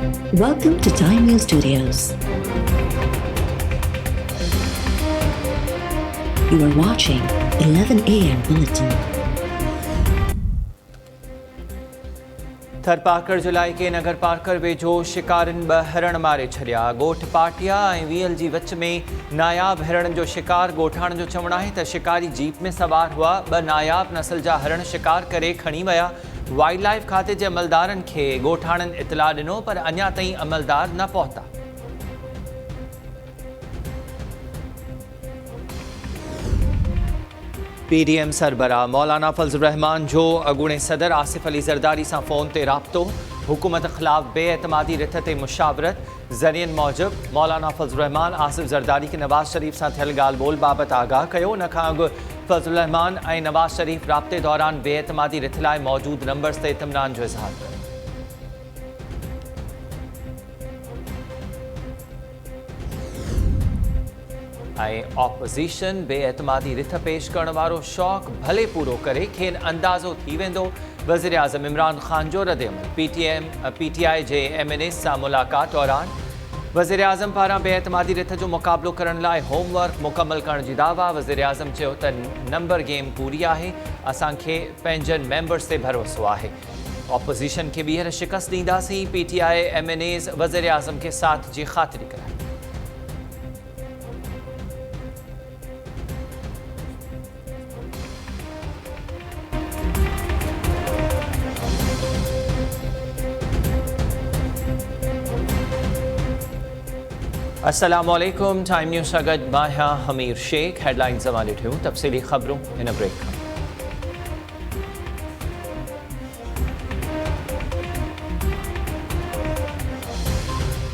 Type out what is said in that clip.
Welcome to Time News Studios. You are watching 11 a.m. Bulletin. Tharparkar जिले के नगर Parker वेझो शिकारनि ब हिरण मारे छॾिया। ॻोठ पाटिया ऐं वीयल जी विच में नायाब हिरण जो शिकार। ॻोठाणनि जो चवणु आहे त शिकारी जीप में सवार हुआ। ॿ नायाब नस्ल जा हिरण शिकार करे खणी विया। वाइल्ड लाइफ खाते जे अमलदारनि खे ॻोठाणनि इतला ॾिनो, पर अञा ताईं अमलदार न पहुता। PDM सरबराह मौलाना फजल रहमान जो अॻूणे सदर आसिफ अली ज़रदारी सां फ़ोन ते राब्तो। हुकूमत ख़िलाफ़ बेएतमादी रिथ ते मुशावरत। ज़रियनि मूजिबि मौलाना फजल रहमान आसिफ ज़रदारी खे नवाज़ शरीफ़ सां थियल ॻाल्हि ॿोल बाबति आगाह कयो। उन खां अॻु फजल रहमान ऐं नवाज़ शरीफ़ राब्ते दौरान बेएतमादी रिथ लाइ मौजूदु नंबर्स ते इत्मिनान जो इज़हार कयो। ऑपोज़िशन बेएतमादी रिथ पेश करण वारो शौक़ भले पूरो करे, खेनि अंदाज़ो थी वेंदो। वज़ीर आज़म इमरान ख़ान जो रद्दअमल। PTI जे MNA सां मुलाक़ात दौरान वज़ीर आज़म पारां बेएतमादी रिथ जो मुक़ाबिलो करण लाइ होमवर्क मुकमल करण जी दावा। वज़ीर आज़म चयो त नंबर गेम पूरी आहे, असांखे पंहिंजनि मेंबर्स ते भरोसो आहे। ऑपोज़िशन खे ॿीहर शिकस्त ॾींदासीं। PTI MNAs वज़ीर आज़म खे साथ जी ख़ातिरी कराई। अस्सलाम वालेकुम। टाइम न्यूज़ सां गॾु मां आहियां हमीर शेख। हेडलाइन्स ज़माने ठहियूं तफ़सीली ख़बरूं हिन ब्रेक खां।